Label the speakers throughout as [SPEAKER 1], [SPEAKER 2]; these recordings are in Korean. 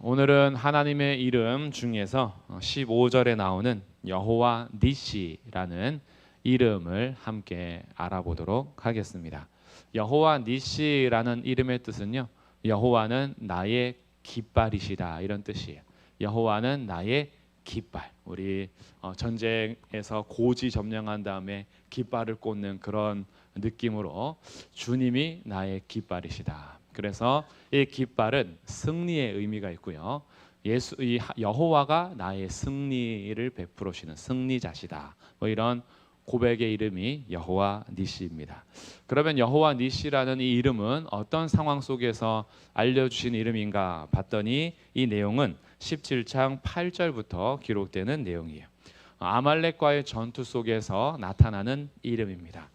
[SPEAKER 1] 오늘은 하나님의 이름 중에서 15절에 나오는 여호와 니시라는 이름을 함께 알아보도록 하겠습니다. 여호와 니시라는 이름의 뜻은요, 여호와는 나의 깃발이시다, 이런 뜻이에요. 여호와는 나의 깃발. 우리 전쟁에서 고지점령한 다음에 깃발을 꽂는 그런 느낌으로 주님이 나의 깃발이시다. 그래서 이 깃발은 승리의 의미가 있고요. 이 여호와가 나의 승리를 베풀어 주시는 승리자시다. 뭐 이런 고백의 이름이 여호와 니시입니다. 그러면 여호와 니시라는 이 이름은 어떤 상황 속에서 알려주신 이름인가 봤더니 이 내용은 17장 8절부터 기록되는 내용이에요. 아말렉과의 전투 속에서 나타나는 이름입니다.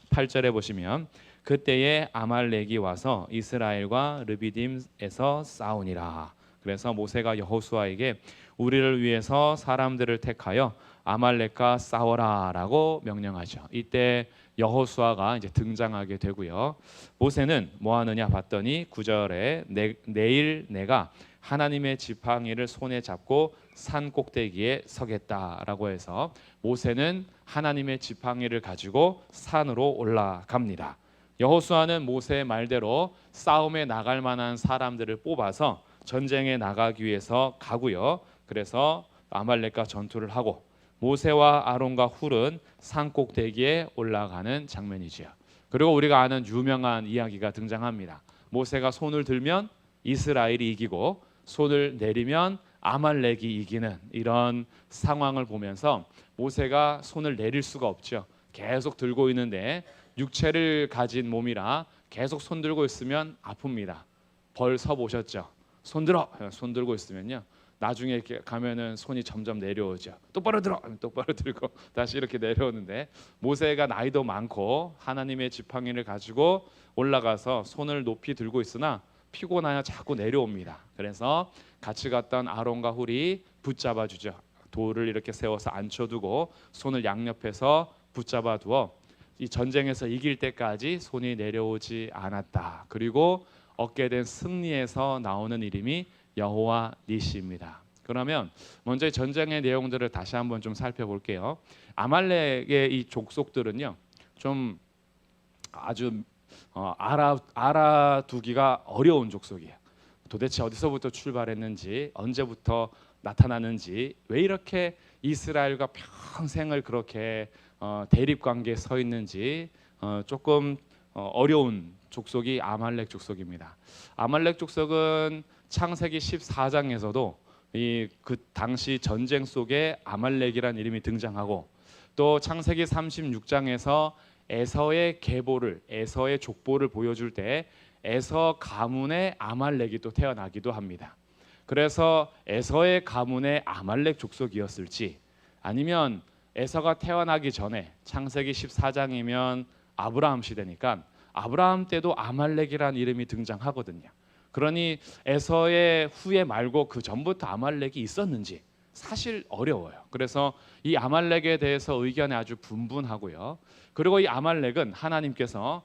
[SPEAKER 1] 8절에 보시면 그때에 아말렉이 와서 이스라엘과 르비딤에서 싸우니라. 그래서 모세가 여호수아에게 우리를 위해서 사람들을 택하여 아말렉과 싸워라라고 명령하죠. 이때 여호수아가 이제 등장하게 되고요. 모세는 뭐 하느냐 봤더니 9절에 내일 내가 하나님의 지팡이를 손에 잡고 산 꼭대기에 서겠다라고 해서 모세는 하나님의 지팡이를 가지고 산으로 올라갑니다. 여호수아는 모세의 말대로 싸움에 나갈 만한 사람들을 뽑아서 전쟁에 나가기 위해서 가고요. 그래서 아말렉과 전투를 하고 모세와 아론과 훌은 산 꼭대기에 올라가는 장면이지요. 그리고 우리가 아는 유명한 이야기가 등장합니다. 모세가 손을 들면 이스라엘이 이기고 손을 내리면 아말렉이 이기는 이런 상황을 보면서 모세가 손을 내릴 수가 없죠. 계속 들고 있는데 육체를 가진 몸이라 계속 손 들고 있으면 아픕니다. 벌 서 보셨죠? 손 들어! 손 들고 있으면요, 나중에 이렇게 가면은 손이 점점 내려오죠. 똑바로 들어! 똑바로 들고 다시 이렇게 내려오는데, 모세가 나이도 많고 하나님의 지팡이를 가지고 올라가서 손을 높이 들고 있으나 피곤하여 자꾸 내려옵니다. 그래서 같이 갔던 아론과 훌이 붙잡아 주죠. 돌을 이렇게 세워서 앉혀두고 손을 양옆에서 붙잡아 두어 이 전쟁에서 이길 때까지 손이 내려오지 않았다. 그리고 얻게 된 승리에서 나오는 이름이 여호와 니시입니다. 그러면 먼저 전쟁의 내용들을 다시 한번 좀 살펴볼게요. 아말렉의 이 족속들은요, 좀 아주 알아두기가 어려운 족속이에요. 도대체 어디서부터 출발했는지, 언제부터 나타나는지, 왜 이렇게 이스라엘과 평생을 그렇게 대립 관계에 서 있는지 조금 어려운 족속이 아말렉 족속입니다. 아말렉 족속은 창세기 14장에서도 그 당시 전쟁 속에 아말렉이라는 이름이 등장하고, 또 창세기 36장에서 에서의 계보를, 에서의 족보를 보여줄 때 에서 가문의 아말렉이 또 태어나기도 합니다. 그래서 에서의 가문의 아말렉 족속이었을지, 아니면 에서가 태어나기 전에 창세기 14장이면 아브라함 시대니까 아브라함 때도 아말렉이라는 이름이 등장하거든요. 그러니 에서의 후예 말고 그 전부터 아말렉이 있었는지 사실 어려워요. 그래서 이 아말렉에 대해서 의견이 아주 분분하고요. 그리고 이 아말렉은 하나님께서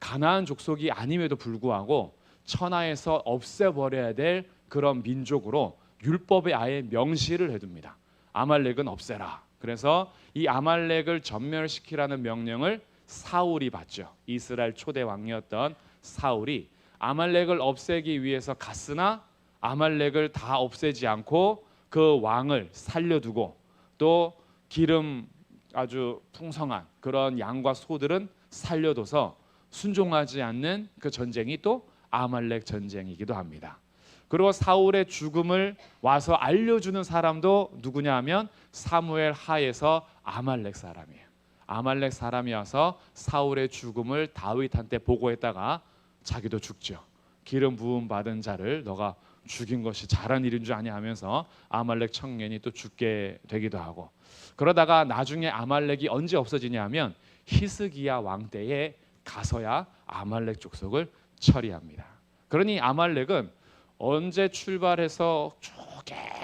[SPEAKER 1] 가나안 족속이 아님에도 불구하고 천하에서 없애버려야 될 그런 민족으로 율법에 아예 명시를 해둡니다. 아말렉은 없애라. 그래서 이 아말렉을 전멸시키라는 명령을 사울이 받죠. 이스라엘 초대 왕이었던 사울이 아말렉을 없애기 위해서 갔으나 아말렉을 다 없애지 않고 그 왕을 살려두고, 또 기름 아주 풍성한 그런 양과 소들은 살려둬서 순종하지 않는 그 전쟁이 또 아말렉 전쟁이기도 합니다. 그리고 사울의 죽음을 와서 알려주는 사람도 누구냐 하면 사무엘 하에서 아말렉 사람이에요. 아말렉 사람이 와서 사울의 죽음을 다윗한테 보고했다가 자기도 죽죠. 기름 부음 받은 자를 너가 죽인 것이 잘한 일인 줄 아냐 하면서 아말렉 청년이 또 죽게 되기도 하고, 그러다가 나중에 아말렉이 언제 없어지냐 하면 히스기야 왕 때에 가서야 아말렉 족속을 처리합니다. 그러니 아말렉은 언제 출발해서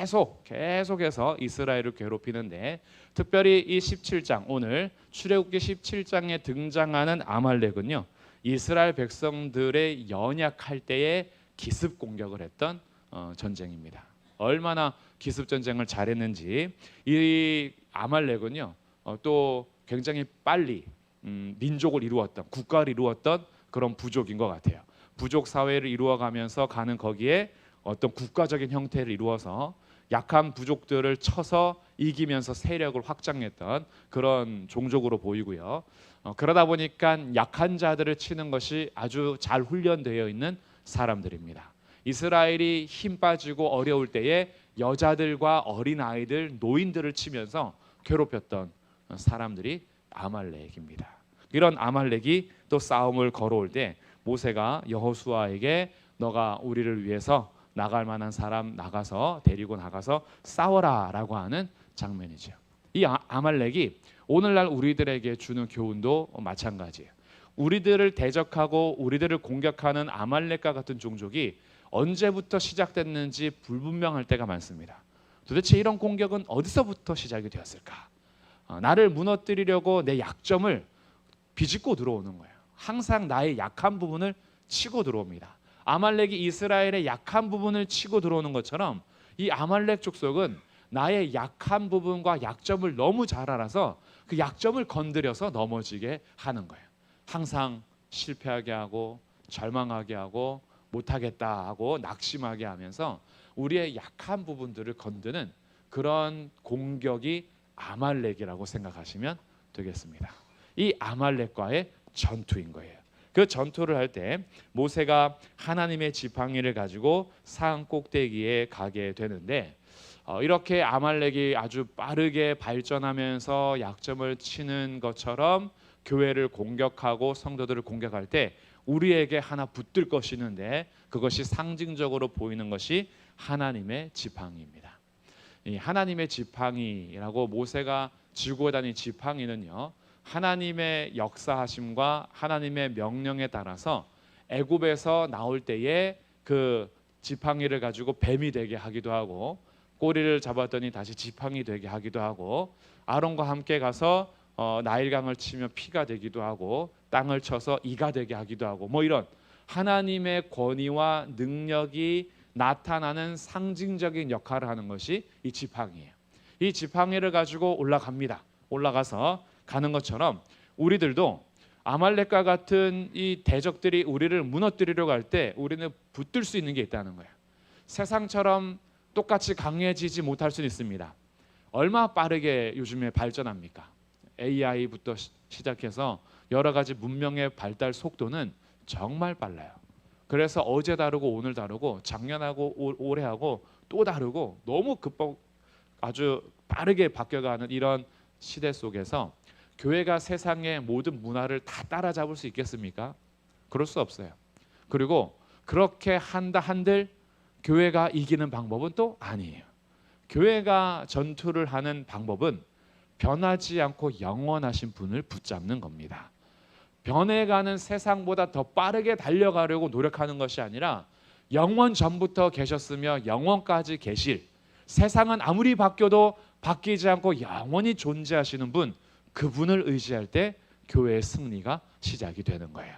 [SPEAKER 1] 계속해서 이스라엘을 괴롭히는데, 특별히 이 17장, 오늘 출애굽기 17장에 등장하는 아말렉은요, 이스라엘 백성들의 연약할 때에 기습 공격을 했던 전쟁입니다. 얼마나 기습 전쟁을 잘했는지. 이 아말렉은요 또 굉장히 빨리 민족을 이루었던, 국가를 이루었던 그런 부족인 것 같아요. 부족 사회를 이루어가면서 가는 거기에 어떤 국가적인 형태를 이루어서 약한 부족들을 쳐서 이기면서 세력을 확장했던 그런 종족으로 보이고요. 그러다 보니까 약한 자들을 치는 것이 아주 잘 훈련되어 있는 사람들입니다. 이스라엘이 힘 빠지고 어려울 때에 여자들과 어린아이들, 노인들을 치면서 괴롭혔던 사람들이 아말렉입니다. 이런 아말렉이 또 싸움을 걸어올 때 모세가 여호수아에게 너가 우리를 위해서 나갈 만한 사람 나가서 데리고 나가서 싸워라라고 하는 장면이죠. 이 아말렉이 오늘날 우리들에게 주는 교훈도 마찬가지예요. 우리들을 대적하고 우리들을 공격하는 아말렉과 같은 종족이 언제부터 시작됐는지 불분명할 때가 많습니다. 도대체 이런 공격은 어디서부터 시작이 되었을까? 나를 무너뜨리려고 내 약점을 비집고 들어오는 거예요. 항상 나의 약한 부분을 치고 들어옵니다. 아말렉이 이스라엘의 약한 부분을 치고 들어오는 것처럼 이 아말렉 족속은 나의 약한 부분과 약점을 너무 잘 알아서 그 약점을 건드려서 넘어지게 하는 거예요. 항상 실패하게 하고 절망하게 하고 못하겠다 하고 낙심하게 하면서 우리의 약한 부분들을 건드는 그런 공격이 아말렉이라고 생각하시면 되겠습니다. 이 아말렉과의 전투인 거예요. 그 전투를 할 때 모세가 하나님의 지팡이를 가지고 산 꼭대기에 가게 되는데 이렇게 아말렉이 아주 빠르게 발전하면서 약점을 치는 것처럼 교회를 공격하고 성도들을 공격할 때 우리에게 하나 붙들 것이 있는데 그것이 상징적으로 보이는 것이 하나님의 지팡이입니다. 이 하나님의 지팡이라고 모세가 쥐고 다닌 지팡이는요, 하나님의 역사하심과 하나님의 명령에 따라서 애굽에서 나올 때에 그 지팡이를 가지고 뱀이 되게 하기도 하고 꼬리를 잡았더니 다시 지팡이 되게 하기도 하고 아론과 함께 가서 나일강을 치며 피가 되기도 하고 땅을 쳐서 이가 되게 하기도 하고 뭐 이런 하나님의 권위와 능력이 나타나는 상징적인 역할을 하는 것이 이 지팡이예요. 이 지팡이를 가지고 올라갑니다. 올라가서 가는 것처럼 우리들도 아말렉과 같은 이 대적들이 우리를 무너뜨리려고 할 때 우리는 붙들 수 있는 게 있다는 거예요. 세상처럼 똑같이 강해지지 못할 수는 있습니다. 얼마나 빠르게 요즘에 발전합니까? AI부터 시작해서 여러 가지 문명의 발달 속도는 정말 빨라요. 그래서 어제 다르고 오늘 다르고 작년하고 올해하고 또 다르고 너무 아주 빠르게 바뀌어가는 이런 시대 속에서 교회가 세상의 모든 문화를 다 따라잡을 수 있겠습니까? 그럴 수 없어요. 그리고 그렇게 한들 교회가 이기는 방법은 또 아니에요. 교회가 전투를 하는 방법은 변하지 않고 영원하신 분을 붙잡는 겁니다. 변해가는 세상보다 더 빠르게 달려가려고 노력하는 것이 아니라 영원 전부터 계셨으며 영원까지 계실, 세상은 아무리 바뀌어도 바뀌지 않고 영원히 존재하시는 분, 그분을 의지할 때 교회의 승리가 시작이 되는 거예요.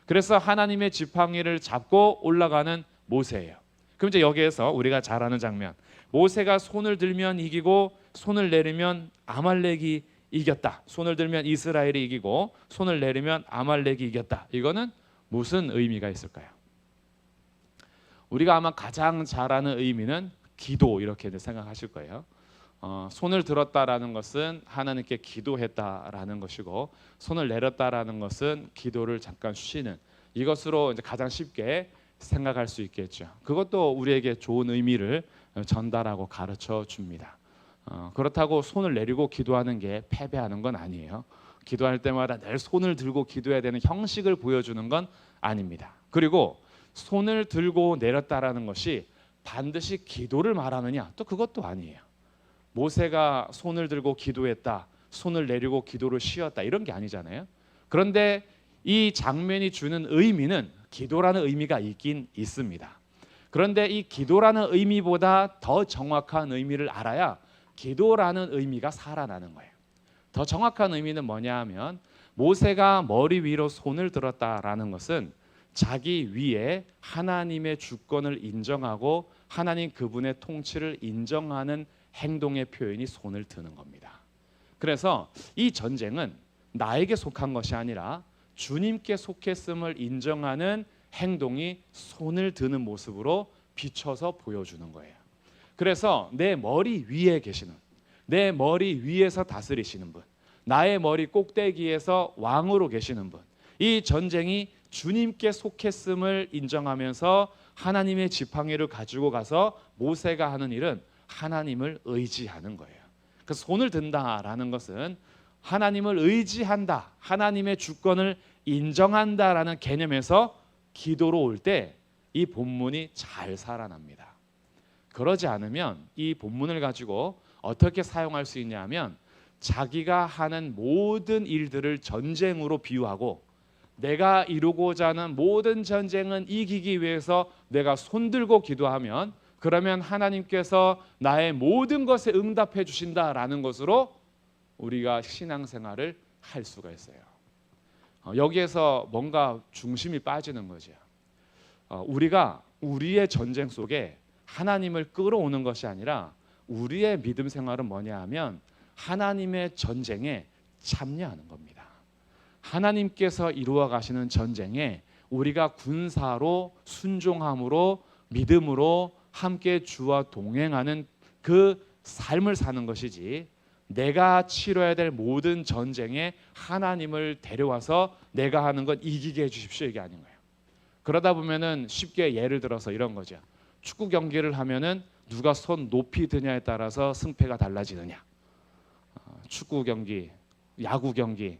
[SPEAKER 1] 그래서 하나님의 지팡이를 잡고 올라가는 모세예요. 그럼 이제 여기에서 우리가 잘 아는 장면, 모세가 손을 들면 이기고 손을 내리면 아말렉이 이겼다. 손을 들면 이스라엘이 이기고 손을 내리면 아말렉이 이겼다. 이거는 무슨 의미가 있을까요? 우리가 아마 가장 잘 아는 의미는 기도, 이렇게 생각하실 거예요. 손을 들었다라는 것은 하나님께 기도했다라는 것이고 손을 내렸다라는 것은 기도를 잠깐 쉬는, 이것으로 이제 가장 쉽게 생각할 수 있겠죠. 그것도 우리에게 좋은 의미를 전달하고 가르쳐 줍니다. 그렇다고 손을 내리고 기도하는 게 패배하는 건 아니에요. 기도할 때마다 늘 손을 들고 기도해야 되는 형식을 보여주는 건 아닙니다. 그리고 손을 들고 내렸다라는 것이 반드시 기도를 말하느냐? 또 그것도 아니에요. 모세가 손을 들고 기도했다, 손을 내리고 기도를 쉬었다, 이런 게 아니잖아요. 그런데 이 장면이 주는 의미는 기도라는 의미가 있긴 있습니다. 그런데 이 기도라는 의미보다 더 정확한 의미를 알아야 기도라는 의미가 살아나는 거예요. 더 정확한 의미는 뭐냐 하면 모세가 머리 위로 손을 들었다라는 것은 자기 위에 하나님의 주권을 인정하고 하나님 그분의 통치를 인정하는 행동의 표현이 손을 드는 겁니다. 그래서 이 전쟁은 나에게 속한 것이 아니라 주님께 속했음을 인정하는 행동이 손을 드는 모습으로 비춰서 보여주는 거예요. 그래서 내 머리 위에 계시는, 내 머리 위에서 다스리시는 분, 나의 머리 꼭대기에서 왕으로 계시는 분, 이 전쟁이 주님께 속했음을 인정하면서 하나님의 지팡이를 가지고 가서 모세가 하는 일은 하나님을 의지하는 거예요. 그래서 손을 든다라는 것은 하나님을 의지한다, 하나님의 주권을 인정한다라는 개념에서 기도로 올 때 이 본문이 잘 살아납니다. 그러지 않으면 이 본문을 가지고 어떻게 사용할 수 있냐 하면 자기가 하는 모든 일들을 전쟁으로 비유하고 내가 이루고자 하는 모든 전쟁은 이기기 위해서 내가 손들고 기도하면 그러면 하나님께서 나의 모든 것에 응답해 주신다라는 것으로 우리가 신앙생활을 할 수가 있어요. 여기에서 뭔가 중심이 빠지는 거죠. 우리가 우리의 전쟁 속에 하나님을 끌어오는 것이 아니라 우리의 믿음 생활은 뭐냐 하면 하나님의 전쟁에 참여하는 겁니다. 하나님께서 이루어 가시는 전쟁에 우리가 군사로 순종함으로 믿음으로 함께 주와 동행하는 그 삶을 사는 것이지 내가 치러야 될 모든 전쟁에 하나님을 데려와서 내가 하는 건 이기게 해주십시오 이게 아닌 거예요. 그러다 보면은 쉽게 예를 들어서 이런 거죠. 축구 경기를 하면은 누가 손 높이 드냐에 따라서 승패가 달라지느냐. 축구 경기, 야구 경기,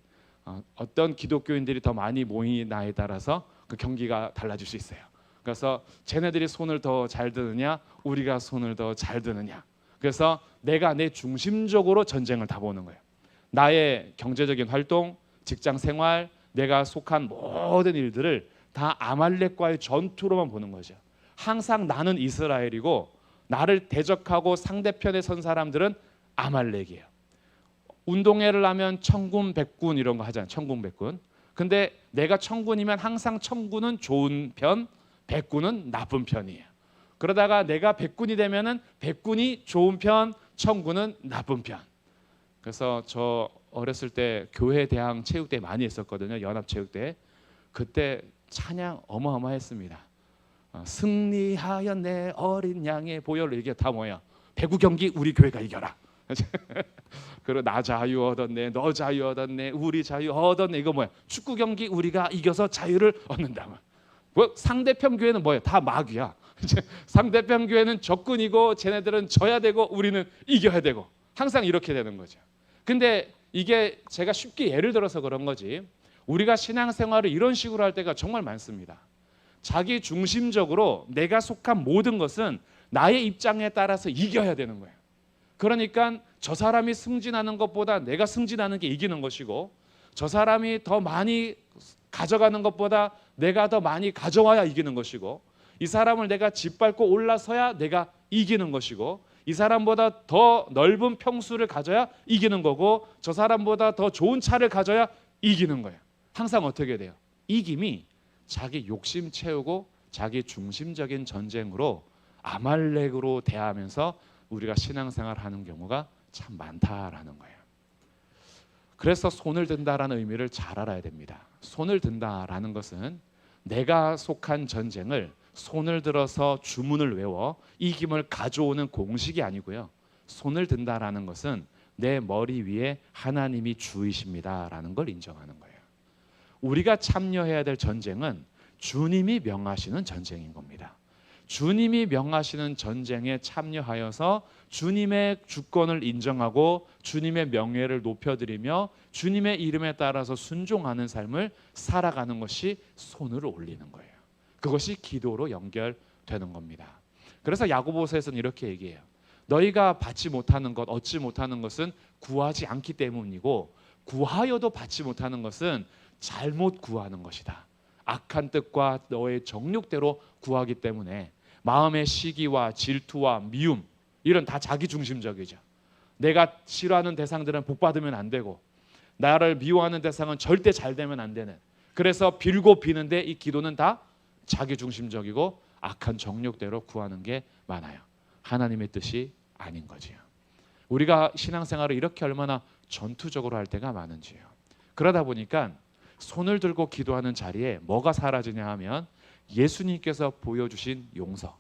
[SPEAKER 1] 어떤 기독교인들이 더 많이 모이나에 따라서 그 경기가 달라질 수 있어요. 그래서 쟤네들이 손을 더 잘 드느냐, 우리가 손을 더 잘 드느냐. 그래서 내가 내 중심적으로 전쟁을 다 보는 거예요. 나의 경제적인 활동, 직장 생활, 내가 속한 모든 일들을 다 아말렉과의 전투로만 보는 거죠. 항상 나는 이스라엘이고 나를 대적하고 상대편에 선 사람들은 아말렉이에요. 운동회를 하면 천군 백군 이런 거 하잖아요. 천군 백군. 근데 내가 천군이면 항상 천군은 좋은 편, 백군은 나쁜 편이에요. 그러다가 내가 백군이 되면은 백군이 좋은 편, 천군은 나쁜 편. 그래서 저 어렸을 때 교회 대항 체육대 많이 했었거든요. 연합체육대. 그때 찬양 어마어마했습니다. 승리하여 내 어린 양의 보혈로 이게 다 뭐야? 배구 경기 우리 교회가 이겨라. 그리고 나 자유 얻었네, 너 자유 얻었네, 우리 자유 얻었네. 이거 뭐야? 축구 경기 우리가 이겨서 자유를 얻는다. 뭐 상대편 교회는 뭐야? 다 마귀야. 상대편 교회는 적군이고 쟤네들은 져야 되고 우리는 이겨야 되고 항상 이렇게 되는 거죠. 근데 이게 제가 쉽게 예를 들어서 그런 거지. 우리가 신앙생활을 이런 식으로 할 때가 정말 많습니다. 자기 중심적으로 내가 속한 모든 것은 나의 입장에 따라서 이겨야 되는 거예요. 그러니까 저 사람이 승진하는 것보다 내가 승진하는 게 이기는 것이고 저 사람이 더 많이 가져가는 것보다 내가 더 많이 가져와야 이기는 것이고 이 사람을 내가 짓밟고 올라서야 내가 이기는 것이고 이 사람보다 더 넓은 평수를 가져야 이기는 거고 저 사람보다 더 좋은 차를 가져야 이기는 거예요. 항상 어떻게 돼요? 이김이 자기 욕심 채우고 자기 중심적인 전쟁으로 아말렉으로 대하면서 우리가 신앙생활하는 경우가 참 많다라는 거예요. 그래서 손을 든다라는 의미를 잘 알아야 됩니다. 손을 든다라는 것은 내가 속한 전쟁을 손을 들어서 주문을 외워 이김을 가져오는 공식이 아니고요. 손을 든다라는 것은 내 머리 위에 하나님이 주이십니다라는 걸 인정하는 거예요. 우리가 참여해야 될 전쟁은 주님이 명하시는 전쟁인 겁니다. 주님이 명하시는 전쟁에 참여하여서 주님의 주권을 인정하고 주님의 명예를 높여드리며 주님의 이름에 따라서 순종하는 삶을 살아가는 것이 손을 올리는 거예요. 그것이 기도로 연결되는 겁니다. 그래서 야고보서에서는 이렇게 얘기해요. 너희가 받지 못하는 것, 얻지 못하는 것은 구하지 않기 때문이고 구하여도 받지 못하는 것은 잘못 구하는 것이다. 악한 뜻과 너의 정욕대로 구하기 때문에 마음의 시기와 질투와 미움 이런 다 자기중심적이죠. 내가 싫어하는 대상들은 복받으면 안 되고 나를 미워하는 대상은 절대 잘 되면 안 되는, 그래서 빌고 비는데 이 기도는 다 자기중심적이고 악한 정욕대로 구하는 게 많아요. 하나님의 뜻이 아닌 거지요. 우리가 신앙생활을 이렇게 얼마나 전투적으로 할 때가 많은지요. 그러다 보니까 손을 들고 기도하는 자리에 뭐가 사라지냐 하면 예수님께서 보여주신 용서,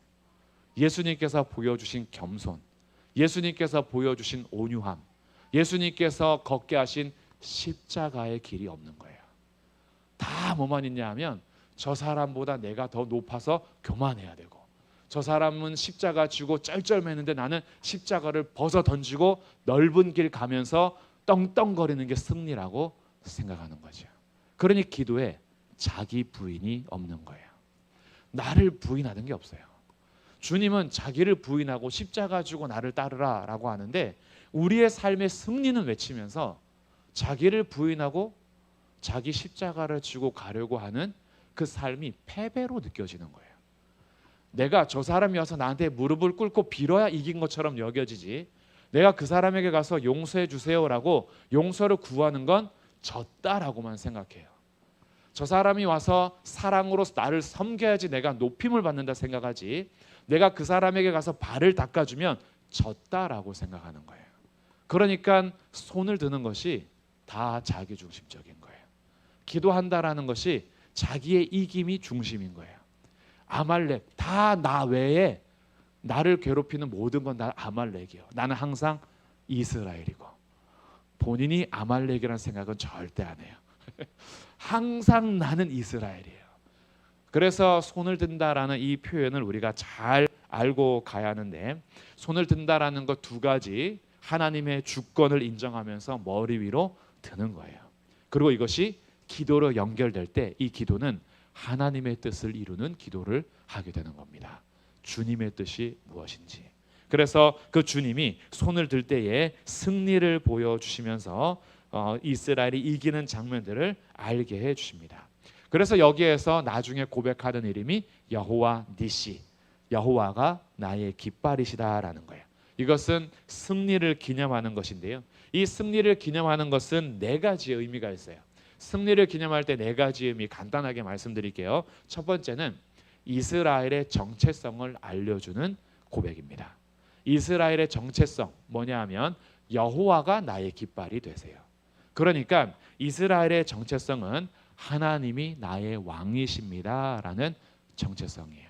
[SPEAKER 1] 예수님께서 보여주신 겸손, 예수님께서 보여주신 온유함, 예수님께서 걷게 하신 십자가의 길이 없는 거예요. 다 뭐만 있냐 하면 저 사람보다 내가 더 높아서 교만해야 되고, 저 사람은 십자가 지고 쩔쩔매는데 나는 십자가를 벗어 던지고 넓은 길 가면서 떵떵거리는 게 승리라고 생각하는 거죠. 그러니 기도에 자기 부인이 없는 거예요. 나를 부인하는 게 없어요. 주님은 자기를 부인하고 십자가 지고 나를 따르라 라고 하는데, 우리의 삶의 승리는 외치면서 자기를 부인하고 자기 십자가를 지고 가려고 하는 그 삶이 패배로 느껴지는 거예요. 내가 저 사람이 와서 나한테 무릎을 꿇고 빌어야 이긴 것처럼 여겨지지, 내가 그 사람에게 가서 용서해 주세요라고 용서를 구하는 건 졌다라고만 생각해요. 저 사람이 와서 사랑으로 나를 섬겨야지 내가 높임을 받는다 생각하지, 내가 그 사람에게 가서 발을 닦아주면 졌다라고 생각하는 거예요. 그러니까 손을 드는 것이 다 자기중심적인 거예요. 기도한다라는 것이 자기의 이김이 중심인 거예요. 아말렉, 다 나 외에 나를 괴롭히는 모든 건 다 아말렉이에요. 나는 항상 이스라엘이고, 본인이 아말렉이라는 생각은 절대 안 해요. 항상 나는 이스라엘이에요. 그래서 손을 든다라는 이 표현을 우리가 잘 알고 가야 하는데, 손을 든다라는 것 두 가지, 하나님의 주권을 인정하면서 머리 위로 드는 거예요. 그리고 이것이 기도로 연결될 때 이 기도는 하나님의 뜻을 이루는 기도를 하게 되는 겁니다. 주님의 뜻이 무엇인지. 그래서 그 주님이 손을 들 때에 승리를 보여주시면서 이스라엘이 이기는 장면들을 알게 해주십니다. 그래서 여기에서 나중에 고백하는 이름이 여호와 니시, 여호와가 나의 깃발이시다라는 거예요. 이것은 승리를 기념하는 것인데요, 이 승리를 기념하는 것은 네 가지의 의미가 있어요. 승리를 기념할 때 네 가지 의미 간단하게 말씀드릴게요. 첫 번째는 이스라엘의 정체성을 알려주는 고백입니다. 이스라엘의 정체성 뭐냐 하면 여호와가 나의 깃발이 되세요. 그러니까 이스라엘의 정체성은 하나님이 나의 왕이십니다라는 정체성이에요.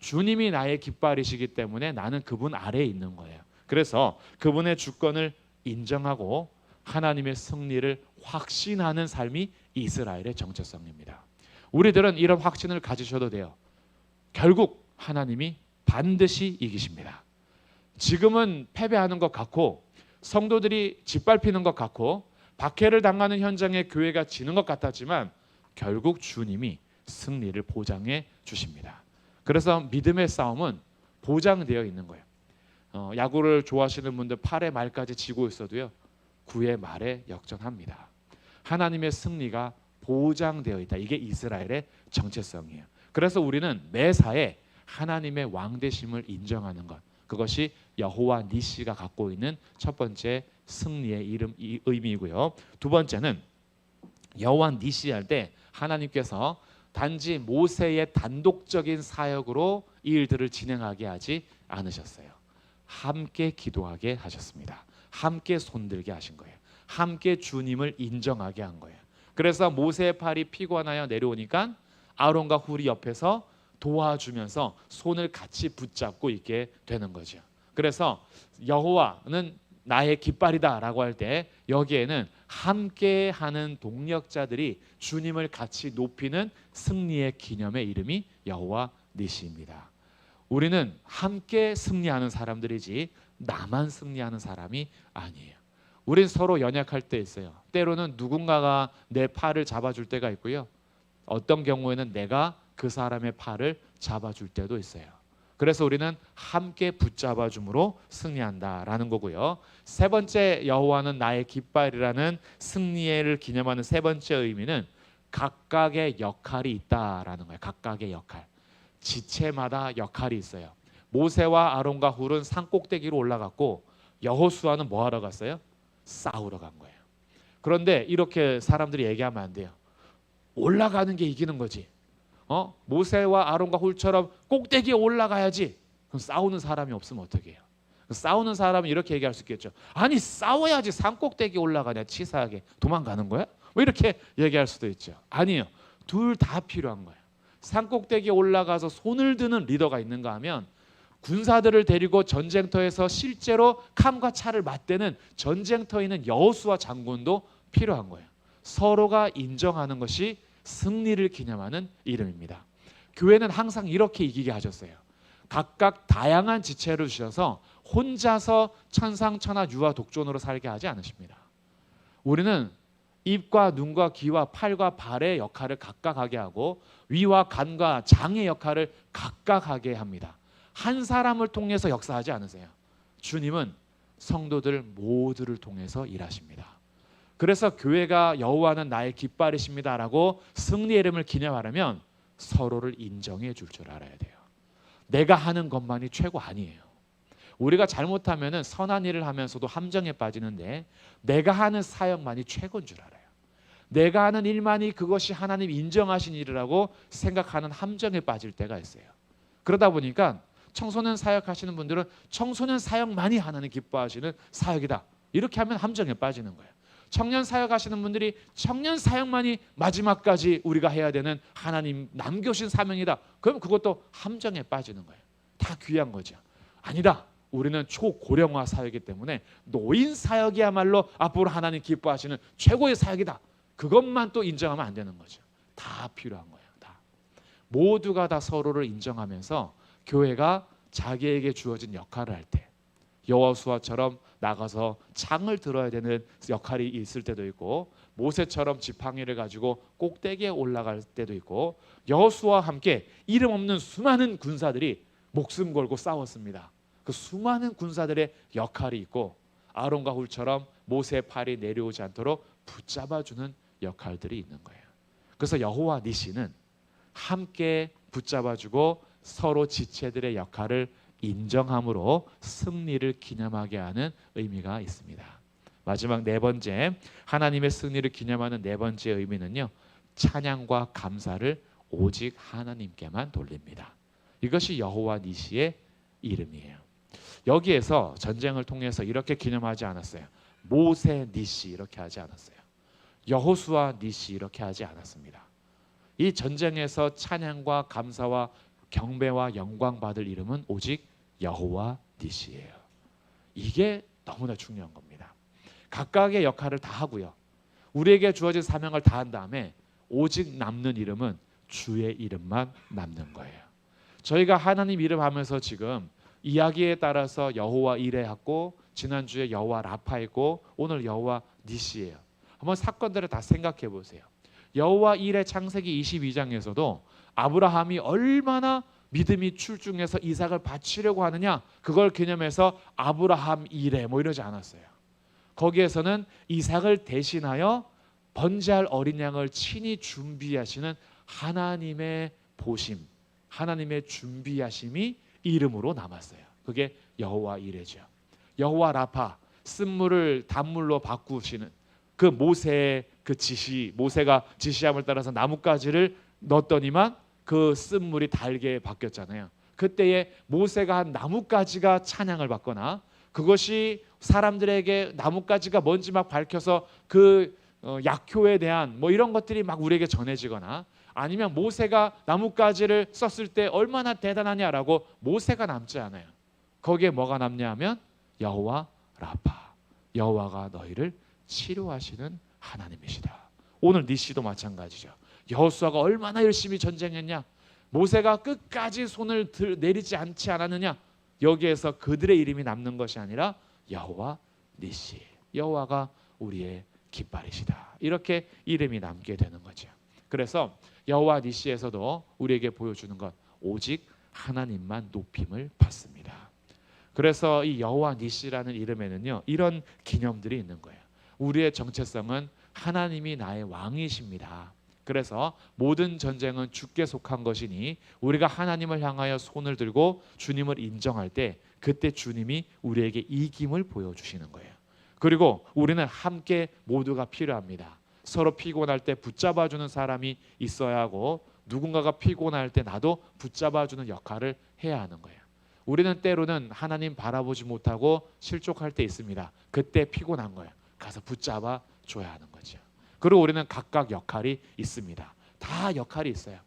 [SPEAKER 1] 주님이 나의 깃발이시기 때문에 나는 그분 아래에 있는 거예요. 그래서 그분의 주권을 인정하고 하나님의 승리를 확신하는 삶이 이스라엘의 정체성입니다. 우리들은 이런 확신을 가지셔도 돼요. 결국 하나님이 반드시 이기십니다. 지금은 패배하는 것 같고, 성도들이 짓밟히는 것 같고, 박해를 당하는 현장에 교회가 지는 것 같았지만 결국 주님이 승리를 보장해 주십니다. 그래서 믿음의 싸움은 보장되어 있는 거예요. 야구를 좋아하시는 분들 8회 말까지 지고 있어도요, 9회 말에 역전합니다. 하나님의 승리가 보장되어 있다. 이게 이스라엘의 정체성이에요. 그래서 우리는 매사에 하나님의 왕되심을 인정하는 것, 그것이 여호와 니시가 갖고 있는 첫 번째 승리의 의미이고요. 두 번째는 여호와 니시 할 때 하나님께서 단지 모세의 단독적인 사역으로 이 일들을 진행하게 하지 않으셨어요. 함께 기도하게 하셨습니다. 함께 손들게 하신 거예요. 함께 주님을 인정하게 한 거예요. 그래서 모세의 팔이 피곤하여 내려오니까 아론과 훌이 옆에서 도와주면서 손을 같이 붙잡고 있게 되는 거죠. 그래서 여호와는 나의 깃발이다라고 할 때 여기에는 함께하는 동력자들이 주님을 같이 높이는 승리의 기념의 이름이 여호와 니시입니다. 우리는 함께 승리하는 사람들이지 나만 승리하는 사람이 아니에요. 우린 서로 연약할 때 있어요. 때로는 누군가가 내 팔을 잡아줄 때가 있고요, 어떤 경우에는 내가 그 사람의 팔을 잡아줄 때도 있어요. 그래서 우리는 함께 붙잡아줌으로 승리한다라는 거고요. 세 번째, 여호와는 나의 깃발이라는 승리를 기념하는 세 번째 의미는 각각의 역할이 있다라는 거예요. 각각의 역할. 지체마다 역할이 있어요. 모세와 아론과 훌은 산 꼭대기로 올라갔고, 여호수아는 뭐 하러 갔어요? 싸우러 간 거예요. 그런데 이렇게 사람들이 얘기하면 안 돼요. 올라가는 게 이기는 거지, 모세와 아론과 훌처럼 꼭대기에 올라가야지. 그럼 싸우는 사람이 없으면 어떻게 해요? 싸우는 사람은 이렇게 얘기할 수 있겠죠. 아니 싸워야지 산 꼭대기에 올라가냐 치사하게 도망가는 거야? 뭐 이렇게 얘기할 수도 있죠. 아니에요. 둘 다 필요한 거예요. 산 꼭대기에 올라가서 손을 드는 리더가 있는가 하면 군사들을 데리고 전쟁터에서 실제로 칼과 차를 맞대는 전쟁터에 있는 여호수아 장군도 필요한 거예요. 서로가 인정하는 것이 승리를 기념하는 이름입니다. 교회는 항상 이렇게 이기게 하셨어요. 각각 다양한 지체를 주셔서 혼자서 천상천하 유아 독존으로 살게 하지 않으십니다. 우리는 입과 눈과 귀와 팔과 발의 역할을 각각 하게 하고 위와 간과 장의 역할을 각각 하게 합니다. 한 사람을 통해서 역사하지 않으세요. 주님은 성도들 모두를 통해서 일하십니다. 그래서 교회가 여호와는 나의 깃발이십니다라고 승리의 이름을 기념하려면 서로를 인정해 줄 줄 알아야 돼요. 내가 하는 것만이 최고 아니에요. 우리가 잘못하면 선한 일을 하면서도 함정에 빠지는데 내가 하는 사역만이 최고인 줄 알아요. 내가 하는 일만이 그것이 하나님 인정하신 일이라고 생각하는 함정에 빠질 때가 있어요. 그러다 보니까 청소년 사역하시는 분들은 청소년 사역만이 하나님 기뻐하시는 사역이다. 이렇게 하면 함정에 빠지는 거예요. 청년 사역하시는 분들이 청년 사역만이 마지막까지 우리가 해야 되는 하나님 남겨주신 사명이다. 그럼 그것도 함정에 빠지는 거예요. 다 귀한 거죠. 아니다. 우리는 초고령화 사역이기 때문에 노인 사역이야말로 앞으로 하나님 기뻐하시는 최고의 사역이다. 그것만 또 인정하면 안 되는 거죠. 다 필요한 거예요. 다. 모두가 다 서로를 인정하면서 교회가 자기에게 주어진 역할을 할 때 여호수아처럼 나가서 창을 들어야 되는 역할이 있을 때도 있고 모세처럼 지팡이를 가지고 꼭대기에 올라갈 때도 있고 여호수아와 함께 이름 없는 수많은 군사들이 목숨 걸고 싸웠습니다. 그 수많은 군사들의 역할이 있고 아론과 훌처럼 모세의 팔이 내려오지 않도록 붙잡아주는 역할들이 있는 거예요. 그래서 여호와 니시는 함께 붙잡아주고 서로 지체들의 역할을 인정함으로 승리를 기념하게 하는 의미가 있습니다. 마지막 네 번째, 하나님의 승리를 기념하는 네 번째 의미는요, 찬양과 감사를 오직 하나님께만 돌립니다. 이것이 여호와 니시의 이름이에요. 여기에서 전쟁을 통해서 이렇게 기념하지 않았어요. 모세 니시 이렇게 하지 않았어요. 여호수아 니시 이렇게 하지 않았습니다. 이 전쟁에서 찬양과 감사와 경배와 영광 받을 이름은 오직 여호와 니시예요. 이게 너무나 중요한 겁니다. 각각의 역할을 다 하고요. 우리에게 주어진 사명을 다 한 다음에 오직 남는 이름은 주의 이름만 남는 거예요. 저희가 하나님 이름 하면서 지금 이야기에 따라서 여호와 이레했고 지난주에 여호와 라파했고 오늘 여호와 니시예요. 한번 사건들을 다 생각해 보세요. 여호와 이레 창세기 22장에서도 아브라함이 얼마나 믿음이 출중해서 이삭을 바치려고 하느냐 그걸 기념해서 아브라함 이레 뭐 이러지 않았어요. 거기에서는 이삭을 대신하여 번제할 어린 양을 친히 준비하시는 하나님의 보심, 하나님의 준비하심이 이름으로 남았어요. 그게 여호와 이레죠. 여호와 라파, 쓴물을 단물로 바꾸시는 그 모세의 그 지시, 모세가 지시함을 따라서 나뭇가지를 넣었더니만 그 쓴물이 달게 바뀌었잖아요. 그때에 모세가 한 나뭇가지가 찬양을 받거나 그것이 사람들에게 나뭇가지가 뭔지 막 밝혀서 그 약효에 대한 뭐 이런 것들이 막 우리에게 전해지거나 아니면 모세가 나뭇가지를 썼을 때 얼마나 대단하냐라고 모세가 남지 않아요. 거기에 뭐가 남냐 하면 여호와 라파, 여호와가 너희를 치료하시는 하나님이시다. 오늘 니시도 마찬가지죠. 여호수아가 얼마나 열심히 전쟁했냐, 모세가 끝까지 손을 내리지 않지 않았느냐, 여기에서 그들의 이름이 남는 것이 아니라 여호와 니시, 여호와가 우리의 깃발이시다. 이렇게 이름이 남게 되는 거죠. 그래서 여호와 니시에서도 우리에게 보여주는 것 오직 하나님만 높임을 받습니다. 그래서 이 여호와 니시라는 이름에는요 이런 기념들이 있는 거예요. 우리의 정체성은 하나님이 나의 왕이십니다. 그래서 모든 전쟁은 주께 속한 것이니 우리가 하나님을 향하여 손을 들고 주님을 인정할 때 그때 주님이 우리에게 이김을 보여주시는 거예요. 그리고 우리는 함께 모두가 필요합니다. 서로 피곤할 때 붙잡아주는 사람이 있어야 하고 누군가가 피곤할 때 나도 붙잡아주는 역할을 해야 하는 거예요. 우리는 때로는 하나님 바라보지 못하고 실족할 때 있습니다. 그때 피곤한 거예요. 가서 붙잡아 줘야 하는 거죠. 그리고 우리는 각각 역할이 있습니다. 다 역할이 있어요.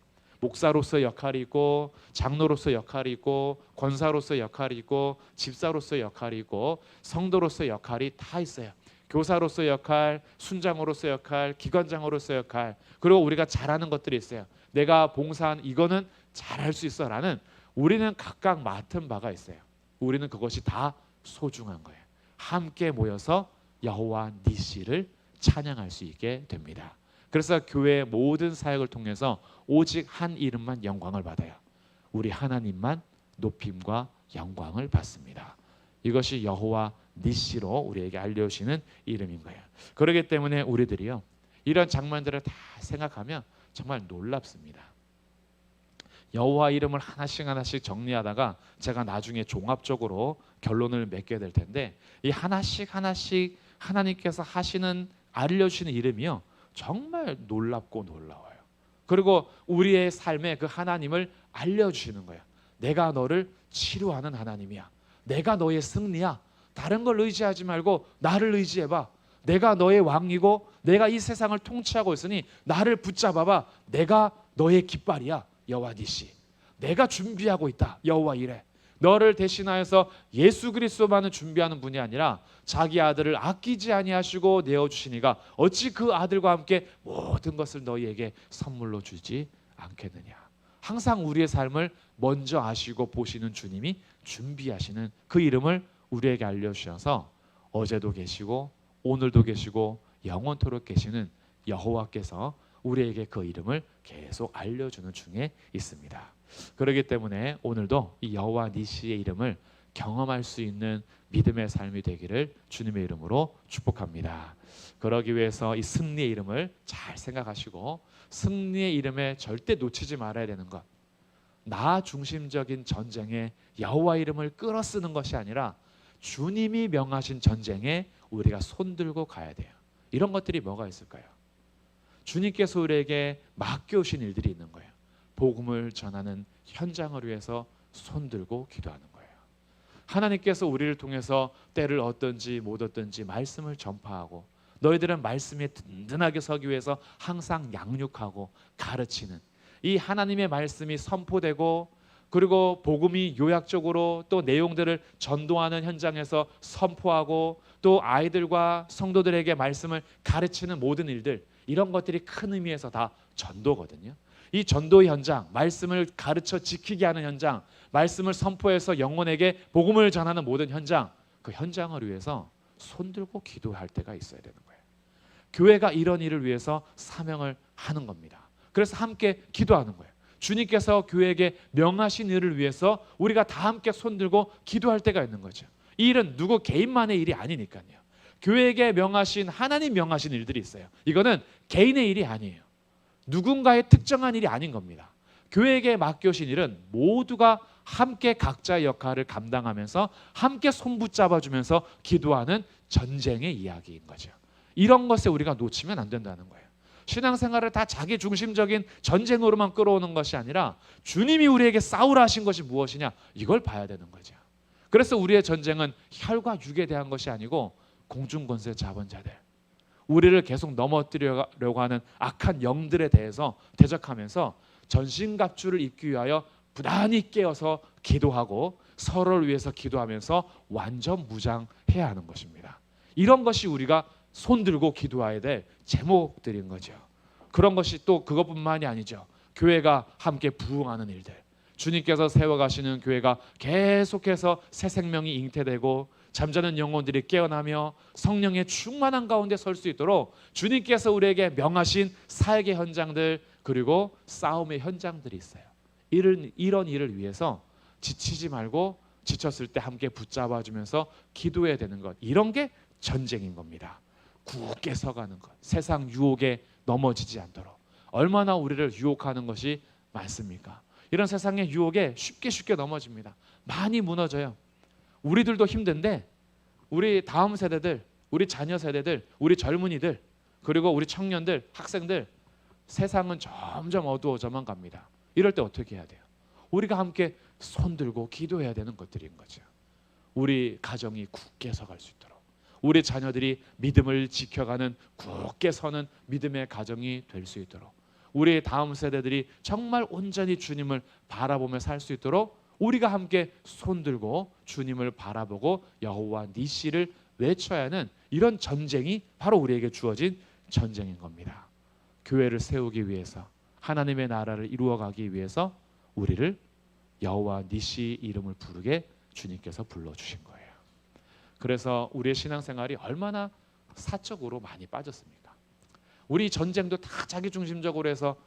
[SPEAKER 1] 목사로서 역할이 있고, 장로로서 역할이 있고, 권사로서 역할이 있고, 집사로서 역할이 있고, 성도로서 역할이 다 있어요. 교사로서 역할, 순장으로서 역할, 기관장으로서 역할, 그리고 우리가 잘하는 것들이 있어요. 내가 봉사한 이거는 잘할 수 있어 라는 우리는 각각 맡은 바가 있어요. 우리는 그것이 다 소중한 거예요. 함께 모여서 여호와 니시를 찬양할 수 있게 됩니다. 그래서 교회의 모든 사역을 통해서 오직 한 이름만 영광을 받아요. 우리 하나님만 높임과 영광을 받습니다. 이것이 여호와 니시로 우리에게 알려주시는 이름인 거예요. 그렇기 때문에 우리들이요, 이런 장면들을 다 생각하면 정말 놀랍습니다. 여호와 이름을 하나씩 정리하다가 제가 나중에 종합적으로 결론을 맺게 될 텐데, 이 하나씩 하나님께서 하시는 알려주시는 이름이요 정말 놀랍고 놀라워요. 그리고 우리의 삶에 그 하나님을 알려주시는 거예요. 내가 너를 치료하는 하나님이야. 내가 너의 승리야. 다른 걸 의지하지 말고 나를 의지해봐. 내가 너의 왕이고 내가 이 세상을 통치하고 있으니 나를 붙잡아봐. 내가 너의 깃발이야. 여호와 니시. 내가 준비하고 있다. 여호와 이레. 너를 대신하여서 예수 그리스도만을 준비하는 분이 아니라 자기 아들을 아끼지 아니하시고 내어주시니가 어찌 그 아들과 함께 모든 것을 너희에게 선물로 주지 않겠느냐. 항상 우리의 삶을 먼저 아시고 보시는 주님이 준비하시는 그 이름을 우리에게 알려주셔서 어제도 계시고 오늘도 계시고 영원토록 계시는 여호와께서 우리에게 그 이름을 계속 알려주는 중에 있습니다. 그렇기 때문에 오늘도 이 여호와 니시의 이름을 경험할 수 있는 믿음의 삶이 되기를 주님의 이름으로 축복합니다. 그러기 위해서 이 승리의 이름을 잘 생각하시고 승리의 이름에 절대 놓치지 말아야 되는 것, 나 중심적인 전쟁에 여호와 이름을 끌어쓰는 것이 아니라 주님이 명하신 전쟁에 우리가 손들고 가야 돼요. 이런 것들이 뭐가 있을까요? 주님께서 우리에게 맡겨오신 일들이 있는 거예요. 복음을 전하는 현장을 위해서 손들고 기도하는 거예요. 하나님께서 우리를 통해서 때를 얻든지 못 얻든지 말씀을 전파하고, 너희들은 말씀에 든든하게 서기 위해서 항상 양육하고 가르치는 이 하나님의 말씀이 선포되고, 그리고 복음이 요약적으로 또 내용들을 전도하는 현장에서 선포하고, 또 아이들과 성도들에게 말씀을 가르치는 모든 일들, 이런 것들이 큰 의미에서 다 전도거든요. 이 전도 현장, 말씀을 가르쳐 지키게 하는 현장, 말씀을 선포해서 영혼에게 복음을 전하는 모든 현장, 그 현장을 위해서 손들고 기도할 때가 있어야 되는 거예요. 교회가 이런 일을 위해서 사명을 하는 겁니다. 그래서 함께 기도하는 거예요. 주님께서 교회에게 명하신 일을 위해서 우리가 다 함께 손들고 기도할 때가 있는 거죠. 이 일은 누구 개인만의 일이 아니니까요. 교회에게 명하신, 하나님 명하신 일들이 있어요. 이거는 개인의 일이 아니에요. 누군가의 특정한 일이 아닌 겁니다. 교회에게 맡겨진 일은 모두가 함께 각자의 역할을 감당하면서 함께 손붙잡아주면서 기도하는 전쟁의 이야기인 거죠. 이런 것에 우리가 놓치면 안 된다는 거예요. 신앙생활을 다 자기 중심적인 전쟁으로만 끌어오는 것이 아니라 주님이 우리에게 싸우라 하신 것이 무엇이냐, 이걸 봐야 되는 거죠. 그래서 우리의 전쟁은 혈과 육에 대한 것이 아니고 공중권세 자본자들, 우리를 계속 넘어뜨리려고 하는 악한 영들에 대해서 대적하면서 전신갑주를 입기 위하여 부단히 깨어서 기도하고 서로를 위해서 기도하면서 완전 무장해야 하는 것입니다. 이런 것이 우리가 손들고 기도해야 될 제목들인 거죠. 그런 것이 또 그것뿐만이 아니죠. 교회가 함께 부흥하는 일들, 주님께서 세워가시는 교회가 계속해서 새 생명이 잉태되고 잠자는 영혼들이 깨어나며 성령의 충만한 가운데 설 수 있도록 주님께서 우리에게 명하신 사역의 현장들, 그리고 싸움의 현장들이 있어요. 이런 일을 위해서 지치지 말고 지쳤을 때 함께 붙잡아주면서 기도해야 되는 것, 이런 게 전쟁인 겁니다. 굳게 서가는 것, 세상 유혹에 넘어지지 않도록. 얼마나 우리를 유혹하는 것이 많습니까? 이런 세상의 유혹에 쉽게 넘어집니다. 많이 무너져요. 우리들도 힘든데 우리 다음 세대들, 우리 자녀 세대들, 우리 젊은이들, 그리고 우리 청년들, 학생들 세상은 점점 어두워져만 갑니다. 이럴 때 어떻게 해야 돼요? 우리가 함께 손들고 기도해야 되는 것들인 거죠. 우리 가정이 굳게 서갈 수 있도록, 우리 자녀들이 믿음을 지켜가는 굳게 서는 믿음의 가정이 될 수 있도록, 우리 다음 세대들이 정말 온전히 주님을 바라보며 살 수 있도록 우리가 함께 손들고 주님을 바라보고 여호와 니시를 외쳐야 하는 이런 전쟁이 바로 우리에게 주어진 전쟁인 겁니다. 교회를 세우기 위해서, 하나님의 나라를 이루어가기 위해서 우리를 여호와 니시 이름을 부르게 주님께서 불러주신 거예요. 그래서 우리의 신앙생활이 얼마나 사적으로 많이 빠졌습니까? 우리 전쟁도 다 자기중심적으로 해서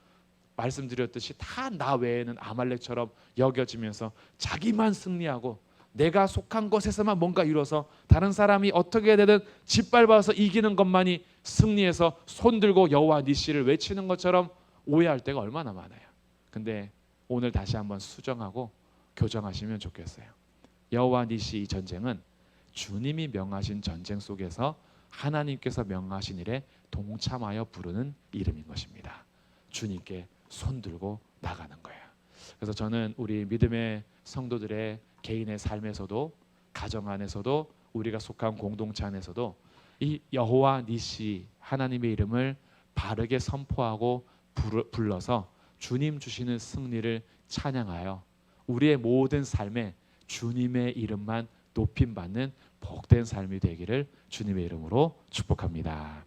[SPEAKER 1] 말씀드렸듯이 다 나 외에는 아말렉처럼 여겨지면서 자기만 승리하고 내가 속한 것에서만 뭔가 이뤄서 다른 사람이 어떻게 되든 짓밟아서 이기는 것만이 승리해서 손들고 여호와 니시를 외치는 것처럼 오해할 때가 얼마나 많아요. 근데 오늘 다시 한번 수정하고 교정하시면 좋겠어요. 여호와 니시 이 전쟁은 주님이 명하신 전쟁 속에서 하나님께서 명하신 일에 동참하여 부르는 이름인 것입니다. 주님께 손들고 나가는 거예요. 그래서 저는 우리 믿음의 성도들의 개인의 삶에서도, 가정 안에서도, 우리가 속한 공동체 안에서도 이 여호와 니시 하나님의 이름을 바르게 선포하고 불러서 주님 주시는 승리를 찬양하여 우리의 모든 삶에 주님의 이름만 높임 받는 복된 삶이 되기를 주님의 이름으로 축복합니다.